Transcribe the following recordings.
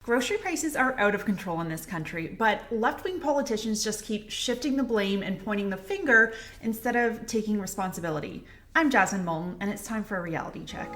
Grocery prices are out of control in this country, but left-wing politicians just keep shifting the blame and pointing the finger instead of taking responsibility. I'm Jasmine Moulton, and it's time for a reality check.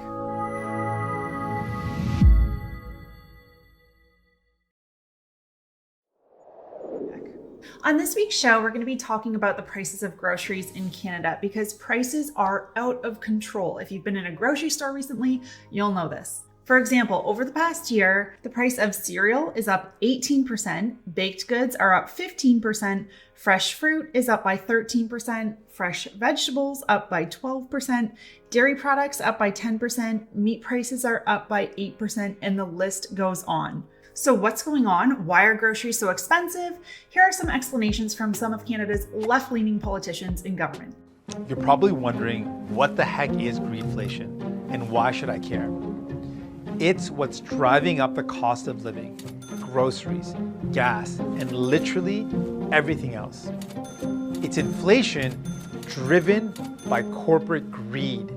On this week's show, we're going to be talking about the prices of groceries in Canada because prices are out of control. If you've been in a grocery store recently, you'll know this. For example, over the past year, the price of cereal is up 18%, baked goods are up 15%, fresh fruit is up by 13%, fresh vegetables up by 12%, dairy products up by 10%, meat prices are up by 8%, and the list goes on. So what's going on? Why are groceries so expensive? Here are some explanations from some of Canada's left-leaning politicians in government. You're probably wondering, what the heck is greedflation and why should I care? It's what's driving up the cost of living, groceries, gas, and literally everything else. It's inflation driven by corporate greed,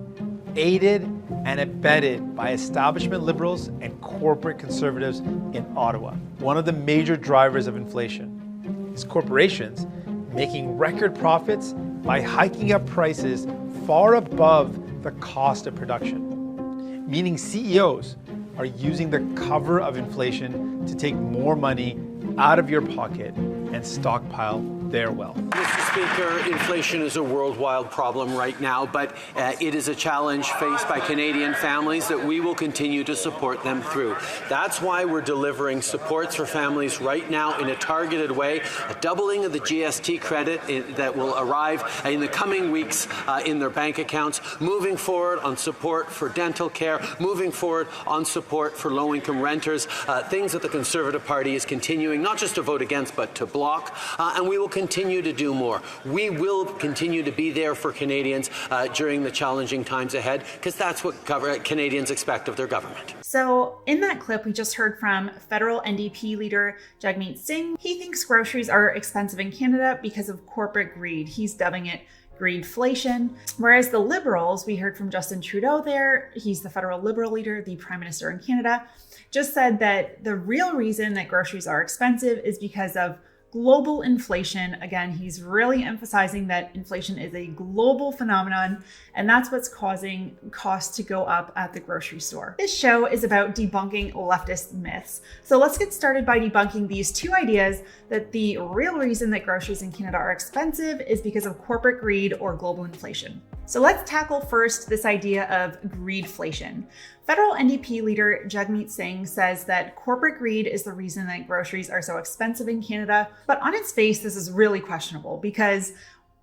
aided and abetted by establishment liberals and corporate conservatives in Ottawa. One of the major drivers of inflation is corporations making record profits by hiking up prices far above the cost of production, meaning CEOs are using the cover of inflation to take more money out of your pocket and stockpile their wealth. Mr. Speaker, inflation is a worldwide problem right now, but it is a challenge faced by Canadian families that we will continue to support them through. That's why we're delivering supports for families right now in a targeted way, a doubling of the GST credit that will arrive in the coming weeks in their bank accounts, moving forward on support for dental care, moving forward on support for low-income renters, things that the Conservative Party is continuing not just to vote against but to block, and we will continue to do more. We will continue to be there for Canadians during the challenging times ahead, because that's what Canadians expect of their government. So in that clip, we just heard from federal NDP leader Jagmeet Singh. He thinks groceries are expensive in Canada because of corporate greed. He's dubbing it greedflation. Whereas the Liberals, we heard from Justin Trudeau there, he's the federal Liberal leader, the Prime Minister in Canada, just said that the real reason that groceries are expensive is because of global inflation. Again, he's really emphasizing that inflation is a global phenomenon, and that's what's causing costs to go up at the grocery store. This show is about debunking leftist myths. So let's get started by debunking these two ideas that the real reason that groceries in Canada are expensive is because of corporate greed or global inflation. So let's tackle first this idea of greedflation. Federal NDP leader Jagmeet Singh says that corporate greed is the reason that groceries are so expensive in Canada. But on its face, this is really questionable because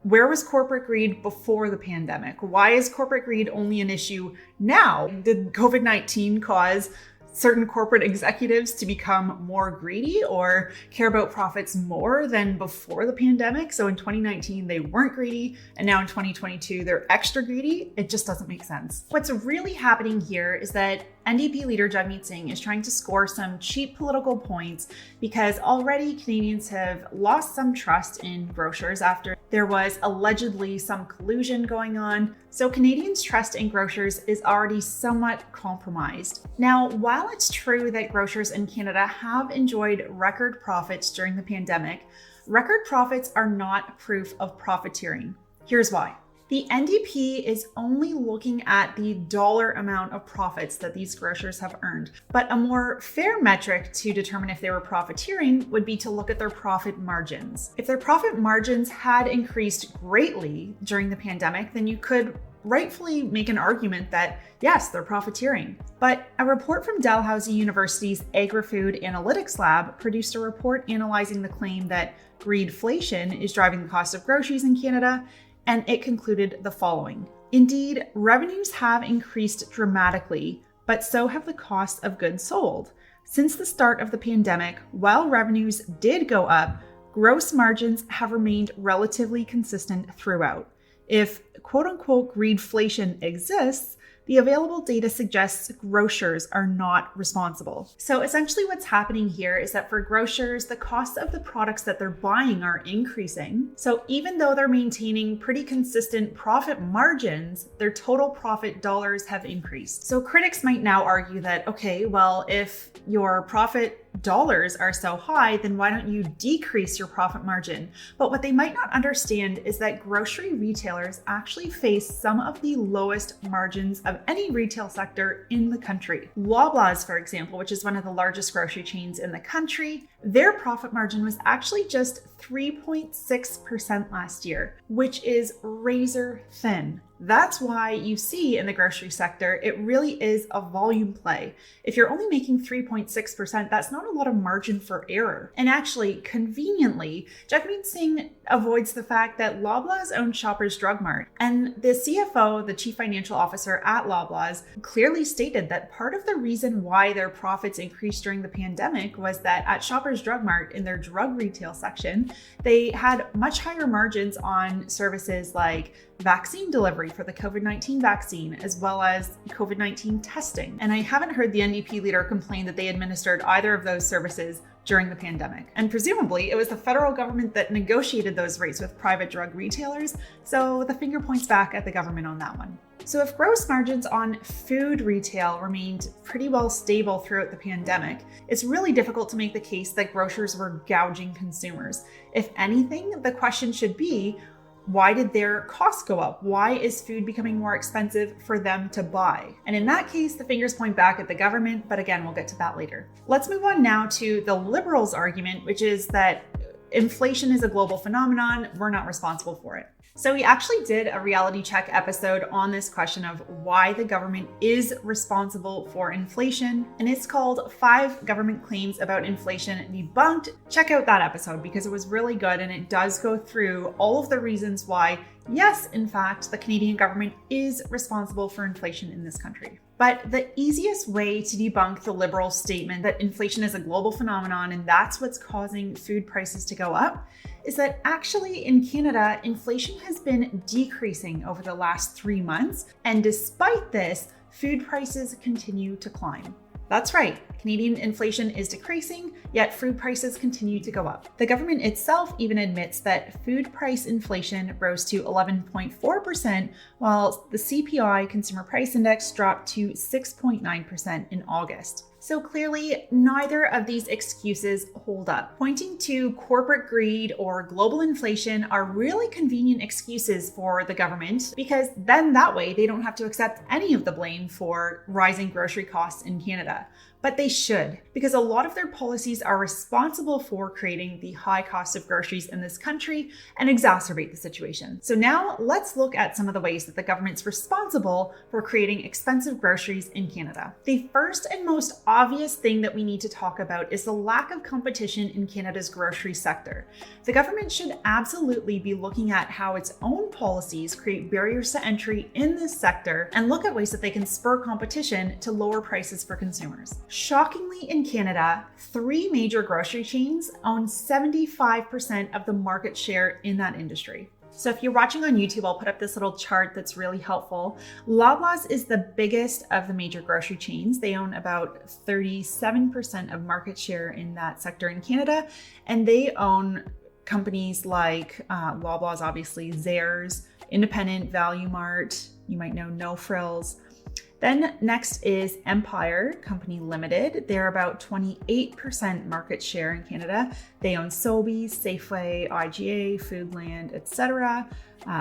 where was corporate greed before the pandemic? Why is corporate greed only an issue now? Did COVID-19 cause certain corporate executives to become more greedy or care about profits more than before the pandemic? So in 2019, they weren't greedy, and now in 2022, they're extra greedy. It just doesn't make sense. What's really happening here is that NDP leader Jagmeet Singh is trying to score some cheap political points because already Canadians have lost some trust in grocers after there was allegedly some collusion going on. So Canadians' trust in grocers is already somewhat compromised. Now, while it's true that grocers in Canada have enjoyed record profits during the pandemic, record profits are not proof of profiteering. Here's why. The NDP is only looking at the dollar amount of profits that these grocers have earned. But a more fair metric to determine if they were profiteering would be to look at their profit margins. If their profit margins had increased greatly during the pandemic, then you could rightfully make an argument that, yes, they're profiteering. But a report from Dalhousie University's Agri-Food Analytics Lab produced a report analyzing the claim that greedflation is driving the cost of groceries in Canada, and it concluded the following. Indeed, revenues have increased dramatically, but so have the costs of goods sold. Since the start of the pandemic, while revenues did go up, gross margins have remained relatively consistent throughout. If quote-unquote greedflation exists, the available data suggests grocers are not responsible. So essentially what's happening here is that for grocers, the cost of the products that they're buying are increasing. So even though they're maintaining pretty consistent profit margins, their total profit dollars have increased. So critics might now argue that, okay, well, if your profit dollars are so high, then why don't you decrease your profit margin? But what they might not understand is that grocery retailers actually face some of the lowest margins of any retail sector in the country. Loblaws, for example, which is one of the largest grocery chains in the country, their profit margin was actually just 3.6% last year, which is razor thin. That's why you see in the grocery sector, it really is a volume play. If you're only making 3.6%, that's not a lot of margin for error. And actually, conveniently, Jagmeet Singh avoids the fact that Loblaws owns Shoppers Drug Mart. And the CFO, the chief financial officer at Loblaws, clearly stated that part of the reason why their profits increased during the pandemic was that at Shoppers Drug Mart, in their drug retail section, they had much higher margins on services like vaccine delivery for the COVID-19 vaccine, as well as COVID-19 testing. And I haven't heard the NDP leader complain that they administered either of those services during the pandemic. And presumably, it was the federal government that negotiated those rates with private drug retailers, so the finger points back at the government on that one. So if gross margins on food retail remained pretty well stable throughout the pandemic, it's really difficult to make the case that grocers were gouging consumers. If anything, the question should be, why did their costs go up? Why is food becoming more expensive for them to buy? And in that case, the fingers point back at the government, but again, we'll get to that later. Let's move on now to the Liberals' argument, which is that inflation is a global phenomenon, we're not responsible for it. So we actually did a reality check episode on this question of why the government is responsible for inflation, and it's called 5 Government Claims About Inflation Debunked. Check out that episode because it was really good and it does go through all of the reasons why, yes, in fact, the Canadian government is responsible for inflation in this country. But the easiest way to debunk the Liberals' statement that inflation is a global phenomenon and that's what's causing food prices to go up is that actually in Canada, inflation has been decreasing over the last 3 months. And despite this, food prices continue to climb. That's right, Canadian inflation is decreasing, yet food prices continue to go up. The government itself even admits that food price inflation rose to 11.4%, while the CPI, Consumer Price Index, dropped to 6.9% in August. So clearly, neither of these excuses hold up. Pointing to corporate greed or global inflation are really convenient excuses for the government because then that way they don't have to accept any of the blame for rising grocery costs in Canada. But they should, because a lot of their policies are responsible for creating the high cost of groceries in this country and exacerbate the situation. So now let's look at some of the ways that the government's responsible for creating expensive groceries in Canada. The first and most obvious thing that we need to talk about is the lack of competition in Canada's grocery sector. The government should absolutely be looking at how its own policies create barriers to entry in this sector and look at ways that they can spur competition to lower prices for consumers. Shockingly, in Canada, 3 major grocery chains own 75% of the market share in that industry. So if you're watching on YouTube, I'll put up this little chart that's really helpful. Loblaws is the biggest of the major grocery chains. They own about 37% of market share in that sector in Canada, and they own companies like Loblaws, obviously, Zehrs, Independent, Value Mart, you might know No Frills. Then next is Empire Company Limited. They're about 28% market share in Canada. They own Sobeys, Safeway, IGA, Foodland, etc.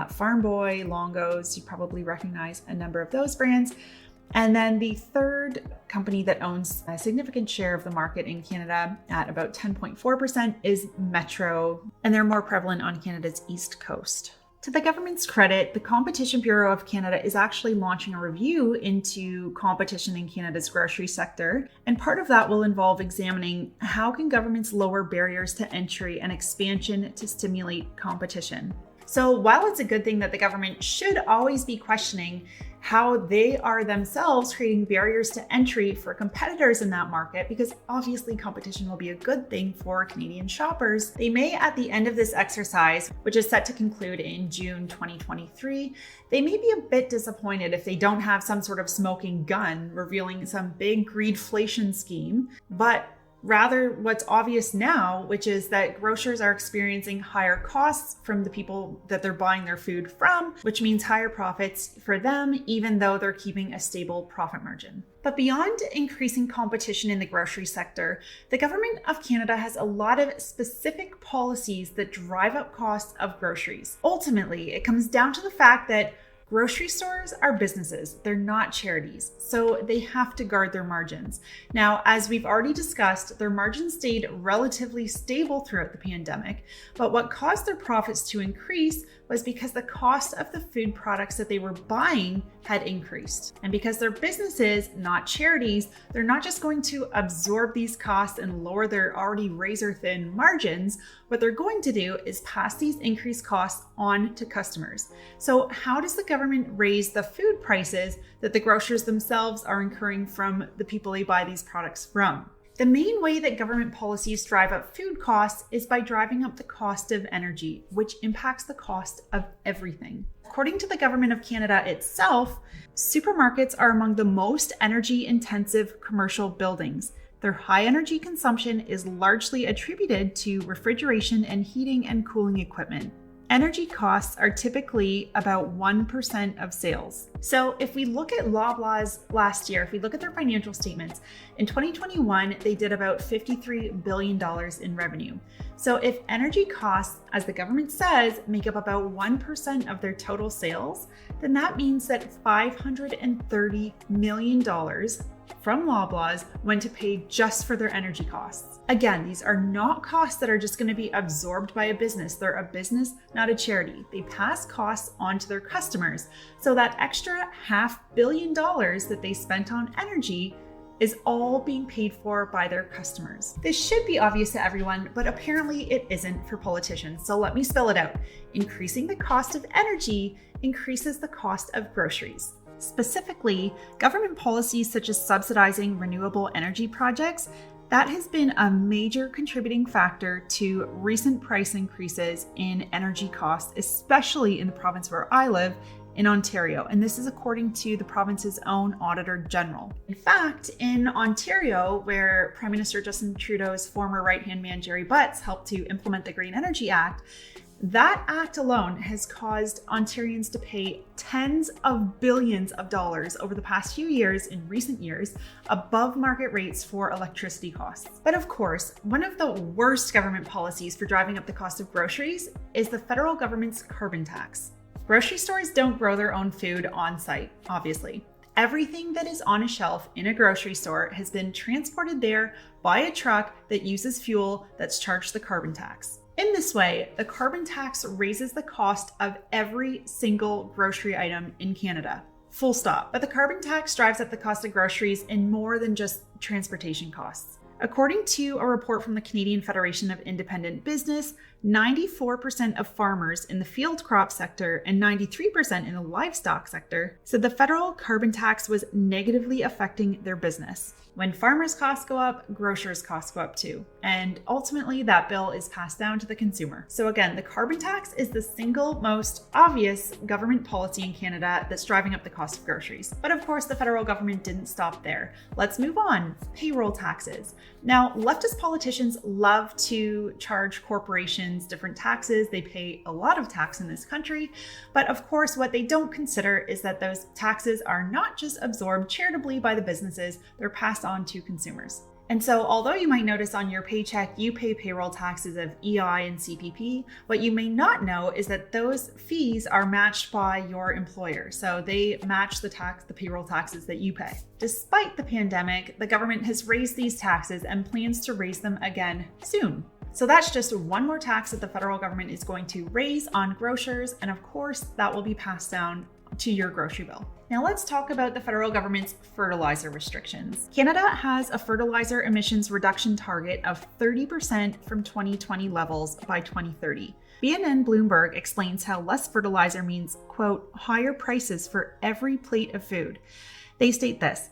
Farm Boy, Longo's, you probably recognize a number of those brands. And then the third company that owns a significant share of the market in Canada at about 10.4% is Metro, and they're more prevalent on Canada's East Coast. To the government's credit, the Competition Bureau of Canada is actually launching a review into competition in Canada's grocery sector, and part of that will involve examining how can governments lower barriers to entry and expansion to stimulate competition. So while it's a good thing that the government should always be questioning how they are themselves creating barriers to entry for competitors in that market, because obviously competition will be a good thing for Canadian shoppers, they may at the end of this exercise, which is set to conclude in June 2023, they may be a bit disappointed if they don't have some sort of smoking gun revealing some big greedflation scheme, but rather what's obvious now, which is that grocers are experiencing higher costs from the people that they're buying their food from, which means higher profits for them, even though they're keeping a stable profit margin. But beyond increasing competition in the grocery sector, the government of Canada has a lot of specific policies that drive up costs of groceries. Ultimately, it comes down to the fact that grocery stores are businesses, they're not charities, so they have to guard their margins. Now, as we've already discussed, their margins stayed relatively stable throughout the pandemic, but what caused their profits to increase was because the cost of the food products that they were buying had increased. And because they're businesses, not charities, they're not just going to absorb these costs and lower their already razor-thin margins. What they're going to do is pass these increased costs on to customers. So how does the government raise the food prices that the grocers themselves are incurring from the people they buy these products from? The main way that government policies drive up food costs is by driving up the cost of energy, which impacts the cost of everything. According to the Government of Canada itself, supermarkets are among the most energy-intensive commercial buildings. Their high energy consumption is largely attributed to refrigeration and heating and cooling equipment. Energy costs are typically about 1% of sales. So if we look at Loblaws last year, if we look at their financial statements, in 2021, they did about $53 billion in revenue. So if energy costs, as the government says, make up about 1% of their total sales, then that means that $530 million from Loblaws went to pay just for their energy costs. Again, these are not costs that are just going to be absorbed by a business. They're a business, not a charity. They pass costs on to their customers. So that extra $500 million that they spent on energy is all being paid for by their customers. This should be obvious to everyone, but apparently it isn't for politicians. So let me spell it out. Increasing the cost of energy increases the cost of groceries. Specifically, government policies such as subsidizing renewable energy projects, that has been a major contributing factor to recent price increases in energy costs, especially in the province where I live, in Ontario. And this is according to the province's own Auditor General. In fact, in Ontario, where Prime Minister Justin Trudeau's former right-hand man, Jerry Butts, helped to implement the Green Energy Act, that act alone has caused Ontarians to pay tens of billions of dollars over the past few years, in recent years, above market rates for electricity costs. But of course, one of the worst government policies for driving up the cost of groceries is the federal government's carbon tax. Grocery stores don't grow their own food on site, obviously. Everything that is on a shelf in a grocery store has been transported there by a truck that uses fuel that's charged the carbon tax. In this way, the carbon tax raises the cost of every single grocery item in Canada. Full stop. But the carbon tax drives up the cost of groceries in more than just transportation costs. According to a report from the Canadian Federation of Independent Business, 94% of farmers in the field crop sector and 93% in the livestock sector said the federal carbon tax was negatively affecting their business. When farmers' costs go up, grocers' costs go up too. And ultimately, that bill is passed down to the consumer. So again, the carbon tax is the single most obvious government policy in Canada that's driving up the cost of groceries. But of course, the federal government didn't stop there. Let's move on. Payroll taxes. Now, leftist politicians love to charge corporations different taxes. They pay a lot of tax in this country. But of course, what they don't consider is that those taxes are not just absorbed charitably by the businesses, they're passed on to consumers. And so although you might notice on your paycheck you pay payroll taxes of EI and CPP, what you may not know is that those fees are matched by your employer. So they match the payroll taxes that you pay. Despite the pandemic, the government has raised these taxes and plans to raise them again soon. So that's just one more tax that the federal government is going to raise on grocers, and of course that will be passed down to your grocery bill. Now let's talk about the federal government's fertilizer restrictions. Canada has a fertilizer emissions reduction target of 30% from 2020 levels by 2030. BNN Bloomberg explains how less fertilizer means, quote, higher prices for every plate of food. They state this: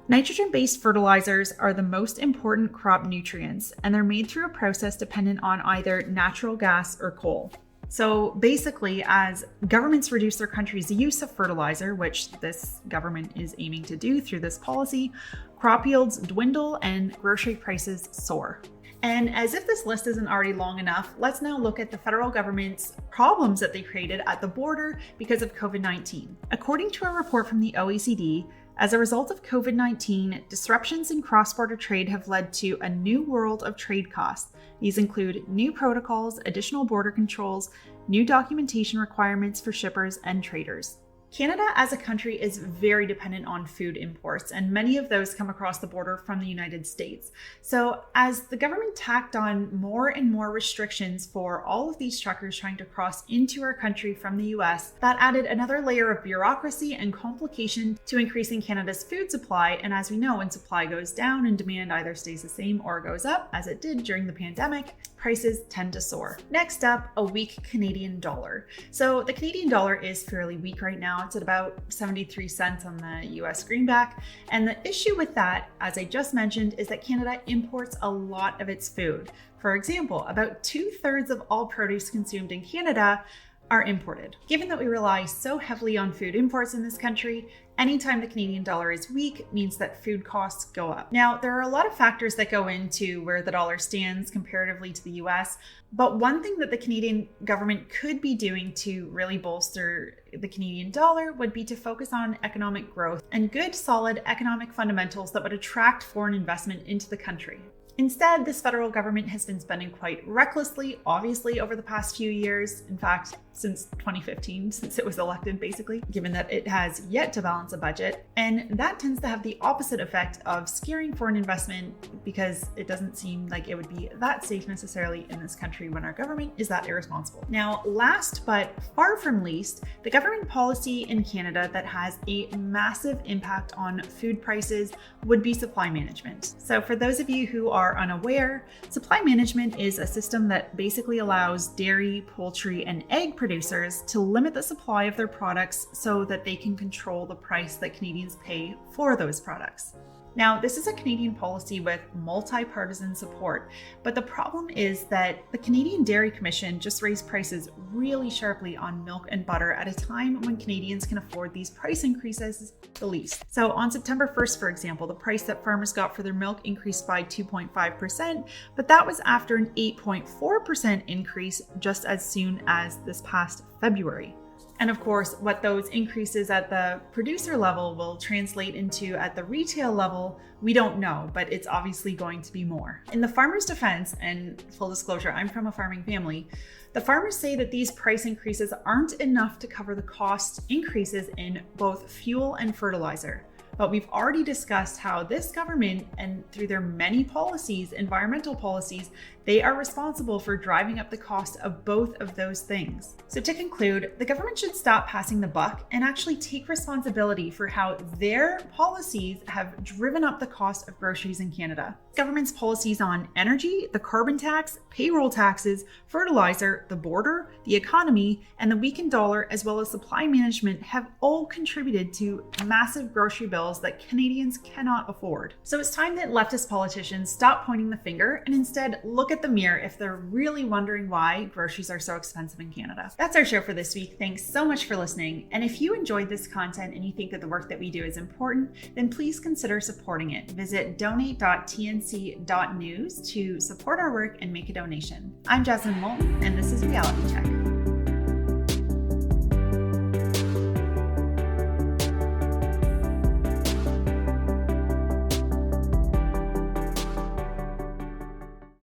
nitrogen-based fertilizers are the most important crop nutrients, and they're made through a process dependent on either natural gas or coal. So basically, as governments reduce their country's use of fertilizer, which this government is aiming to do through this policy, crop yields dwindle and grocery prices soar. And as if this list isn't already long enough, let's now look at the federal government's problems that they created at the border because of COVID-19. According to a report from the OECD, As a result of COVID-19, disruptions in cross-border trade have led to a new world of trade costs. These include new protocols, additional border controls, new documentation requirements for shippers and traders. Canada as a country is very dependent on food imports, and many of those come across the border from the United States. So as the government tacked on more and more restrictions for all of these truckers trying to cross into our country from the US, that added another layer of bureaucracy and complication to increasing Canada's food supply. And as we know, when supply goes down and demand either stays the same or goes up, as it did during the pandemic, prices tend to soar. Next up, a weak Canadian dollar. So the Canadian dollar is fairly weak right now. It's at about 73 cents on the US greenback. And the issue with that, as I just mentioned, is that Canada imports a lot of its food. For example, about 2/3 of all produce consumed in Canada are imported. Given that we rely so heavily on food imports in this country, anytime the Canadian dollar is weak means that food costs go up. Now, there are a lot of factors that go into where the dollar stands comparatively to the US, but one thing that the Canadian government could be doing to really bolster the Canadian dollar would be to focus on economic growth and good, solid economic fundamentals that would attract foreign investment into the country. Instead, this federal government has been spending quite recklessly, obviously, over the past few years. In fact, since 2015, since it was elected, basically, given that it has yet to balance a budget. And that tends to have the opposite effect of scaring foreign investment because it doesn't seem like it would be that safe necessarily in this country when our government is that irresponsible. Now, last but far from least, the government policy in Canada that has a massive impact on food prices would be supply management. So for those of you who are unaware, supply management is a system that basically allows dairy, poultry, and egg producers to limit the supply of their products so that they can control the price that Canadians pay for those products. Now, this is a Canadian policy with multi-partisan support, but the problem is that the Canadian Dairy Commission just raised prices really sharply on milk and butter at a time when Canadians can afford these price increases the least. So on September 1st, for example, the price that farmers got for their milk increased by 2.5%, but that was after an 8.4% increase just as soon as this past February. And of course, what those increases at the producer level will translate into at the retail level, we don't know, but it's obviously going to be more. In the farmers' defense, and full disclosure, I'm from a farming family, the farmers say that these price increases aren't enough to cover the cost increases in both fuel and fertilizer. But we've already discussed how this government, and through their many policies, environmental policies, they are responsible for driving up the cost of both of those things. So to conclude, the government should stop passing the buck and actually take responsibility for how their policies have driven up the cost of groceries in Canada. Government's policies on energy, the carbon tax, payroll taxes, fertilizer, the border, the economy, and the weakened dollar, as well as supply management, have all contributed to massive grocery bills that Canadians cannot afford. So it's time that leftist politicians stop pointing the finger and instead look at the mirror if they're really wondering why groceries are so expensive in Canada. That's our show for this week. Thanks so much for listening. And if you enjoyed this content and you think that the work that we do is important, then please consider supporting it. Visit donate.tnc.news to support our work and make a donation. I'm Jasmine Moulton, and this is Reality Check.